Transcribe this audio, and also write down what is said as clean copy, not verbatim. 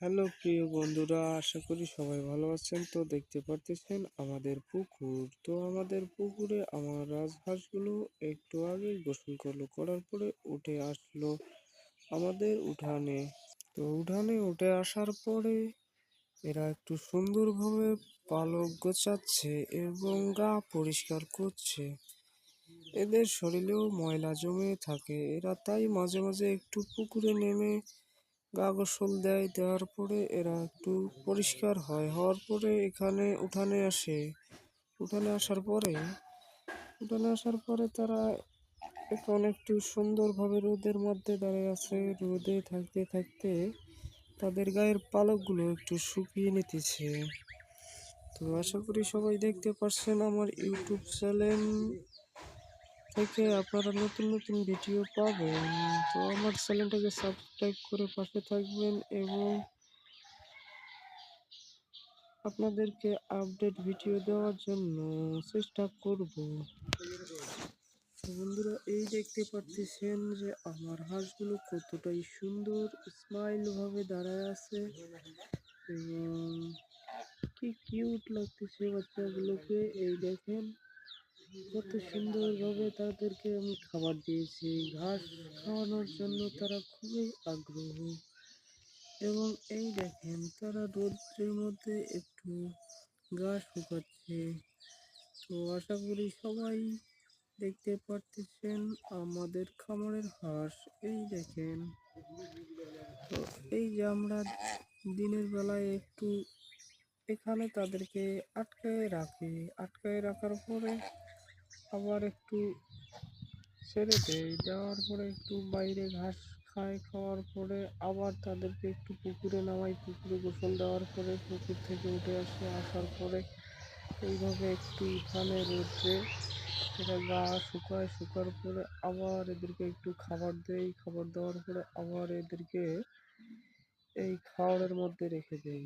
Hello প্রিয় বন্ধুরা, আশা করি সবাই ভালো আছেন। তো দেখতে পারতেছেন আমাদের পুকুর। তো আমাদের পুকুরে আমার রাজহাঁসগুলো একটু আগে গোসল করলো, করার পরে উঠে আসলো আমাদের উঠানে। তো উঠানে উঠে আসার পরে এরা একটু সুন্দরভাবে পালক গোছাচ্ছে এবং গা পরিষ্কার করছে। এদের শরীরেও ময়লা জমে থাকে, এরা তাই মাঝে মাঝে একটু পুকুরে নেমে গা গোসল দেয়। দেওয়ার পরে এরা একটু পরিষ্কার হয়, হওয়ার পরে এখানে উঠানে আসার পরে তারা এখন একটু সুন্দরভাবে রোদের মধ্যে দাঁড়িয়ে আছে। রোদে থাকতে থাকতে তাদের গায়ের পালকগুলো একটু শুকিয়ে নিতেছে। তো আশা করি সবাই দেখতে পাচ্ছেন আমার ইউটিউব চ্যানেল থেকে আপনারা নতুন নতুন ভিডিও পাবেন। তো আমার চ্যানেলটাকে সাবস্ক্রাইব করে পাশে থাকবেন এবং আপনাদেরকে আপডেট ভিডিও দেওয়ার জন্য চেষ্টা করব। তো বন্ধুরা, এই দেখতে পারতেছেন যে আমার হাঁসগুলো কতটাই সুন্দর স্মাইল ভাবে দাঁড়ায় আছে এবং কি কিউট লাগতেছে বাচ্চাগুলোকে। এই দেখেন কত সুন্দরভাবে তাদেরকে আমি খাবার দিয়েছি, ঘাস খাওয়ানোর জন্য তারা খুবই আগ্রহ। এবং এই দেখেন তারা রৌদ্রের মধ্যে একটু ঘাস শুকাচ্ছে। তো আশা করি সবাই দেখতে পারতেছেন আমাদের খামারের হাঁস। এই দেখেন, তো এই যে আমরা দিনের বেলায় একটু এখানে তাদেরকে আটকায় রাখার পরে আবার একটু ছেড়ে দেয়, দেওয়ার পরে একটু বাইরে ঘাস খায়, খাওয়ার পরে আবার তাদেরকে একটু পুকুরে নামাই। পুকুরে গোসল দেওয়ার পরে পুকুর থেকে উঠে আসার পরে এইভাবে একটু উঠানে রোদে এটা গা শুকার পরে আবার এদেরকে একটু খাবার দেই। খাবার দেওয়ার পরে আবার এদেরকে এই খাওয়ারের মধ্যে রেখে দেই।